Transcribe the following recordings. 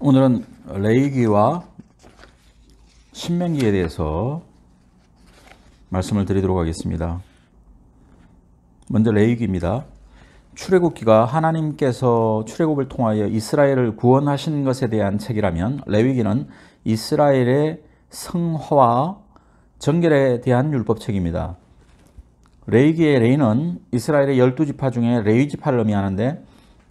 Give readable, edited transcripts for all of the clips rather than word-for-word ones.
오늘은 레위기와 신명기에 대해서 말씀을 드리도록 하겠습니다. 먼저 레위기입니다. 출애굽기가 하나님께서 출애굽을 통하여 이스라엘을 구원하신 것에 대한 책이라면 레위기는 이스라엘의 성화와 정결에 대한 율법책입니다. 레위기의 레위는 이스라엘의 12지파 중에 레위지파를 의미하는데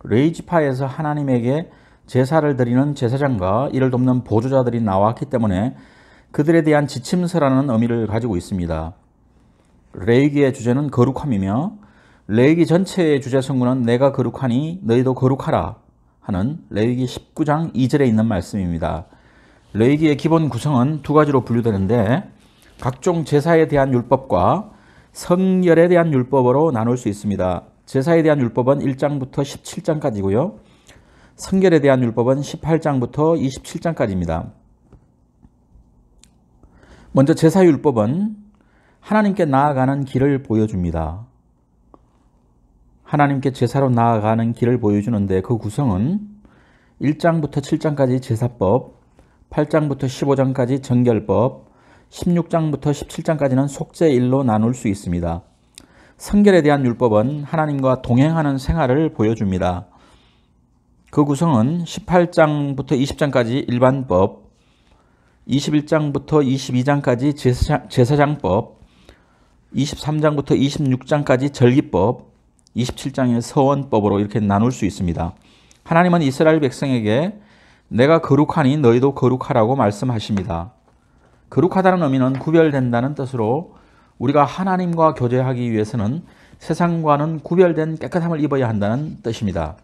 레위지파에서 하나님에게 제사를 드리는 제사장과 이를 돕는 보조자들이 나왔기 때문에 그들에 대한 지침서라는 의미를 가지고 있습니다. 레위기의 주제는 거룩함이며 레위기 전체의 주제 성구는 내가 거룩하니 너희도 거룩하라 하는 레위기 19장 2절에 있는 말씀입니다. 레위기의 기본 구성은 두 가지로 분류되는데 각종 제사에 대한 율법과 성결에 대한 율법으로 나눌 수 있습니다. 제사에 대한 율법은 1장부터 17장까지고요. 성결에 대한 율법은 18장부터 27장까지입니다. 먼저 제사율법은 하나님께 나아가는 길을 보여줍니다. 하나님께 제사로 나아가는 길을 보여주는데 그 구성은 1장부터 7장까지 제사법, 8장부터 15장까지 정결법, 16장부터 17장까지는 속죄일로 나눌 수 있습니다. 성결에 대한 율법은 하나님과 동행하는 생활을 보여줍니다. 그 구성은 18장부터 20장까지 일반법, 21장부터 22장까지 제사장법, 23장부터 26장까지 절기법, 27장의 서원법으로 이렇게 나눌 수 있습니다. 하나님은 이스라엘 백성에게 내가 거룩하니 너희도 거룩하라고 말씀하십니다. 거룩하다는 의미는 구별된다는 뜻으로 우리가 하나님과 교제하기 위해서는 세상과는 구별된 깨끗함을 입어야 한다는 뜻입니다.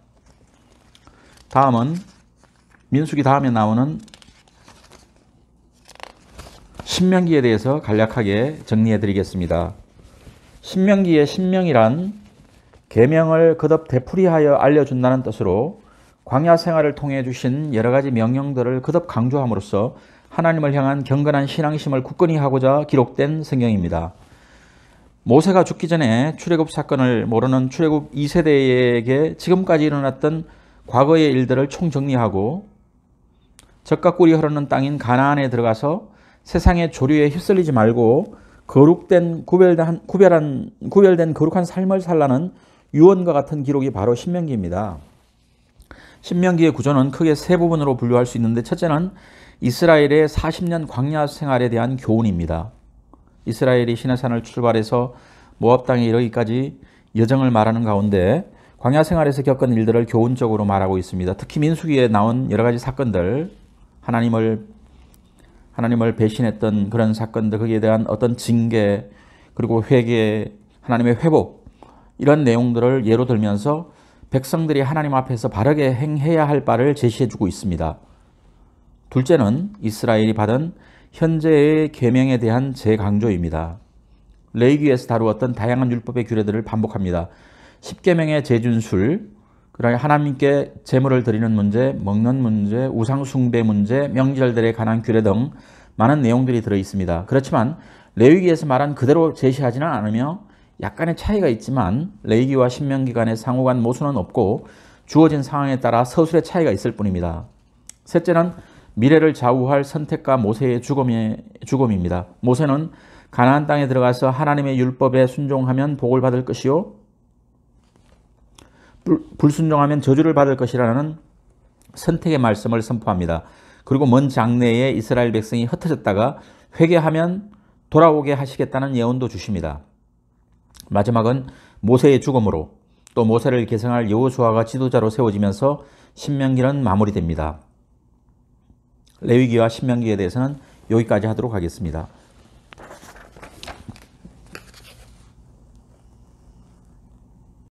다음은 민수기 다음에 나오는 신명기에 대해서 간략하게 정리해 드리겠습니다. 신명기의 신명이란 계명을 거듭 되풀이하여 알려준다는 뜻으로 광야 생활을 통해 주신 여러 가지 명령들을 거듭 강조함으로써 하나님을 향한 경건한 신앙심을 굳건히 하고자 기록된 성경입니다. 모세가 죽기 전에 출애굽 사건을 모르는 출애굽 2세대에게 지금까지 일어났던 과거의 일들을 총정리하고 젖과 꿀이 흐르는 땅인 가나안에 들어가서 세상의 조류에 휩쓸리지 말고 거룩된 구별된 거룩한 삶을 살라는 유언과 같은 기록이 바로 신명기입니다. 신명기의 구조는 크게 세 부분으로 분류할 수 있는데 첫째는 이스라엘의 40년 광야 생활에 대한 교훈입니다. 이스라엘이 시내산을 출발해서 모압 땅에 이르기까지 여정을 말하는 가운데 광야 생활에서 겪은 일들을 교훈적으로 말하고 있습니다. 특히 민수기에 나온 여러 가지 사건들, 하나님을 배신했던 그런 사건들, 거기에 대한 어떤 징계, 그리고 회개, 하나님의 회복, 이런 내용들을 예로 들면서 백성들이 하나님 앞에서 바르게 행해야 할 바를 제시해주고 있습니다. 둘째는 이스라엘이 받은 현재의 계명에 대한 재강조입니다. 레위기에서 다루었던 다양한 율법의 규례들을 반복합니다. 10계명의 재준술, 그러나 하나님께 제물을 드리는 문제, 먹는 문제, 우상 숭배 문제, 명절들에 관한 규례 등 많은 내용들이 들어 있습니다. 그렇지만 레위기에서 말한 그대로 제시하지는 않으며 약간의 차이가 있지만 레위기와 신명기 간의 상호간 모순은 없고 주어진 상황에 따라 서술의 차이가 있을 뿐입니다. 셋째는 미래를 좌우할 선택과 모세의 죽음입니다. 모세는 가나안 땅에 들어가서 하나님의 율법에 순종하면 복을 받을 것이요 불순종하면 저주를 받을 것이라는 선택의 말씀을 선포합니다. 그리고 먼 장래에 이스라엘 백성이 흩어졌다가 회개하면 돌아오게 하시겠다는 예언도 주십니다. 마지막은 모세의 죽음으로 또 모세를 계승할 여호수아가 지도자로 세워지면서 신명기는 마무리됩니다. 레위기와 신명기에 대해서는 여기까지 하도록 하겠습니다.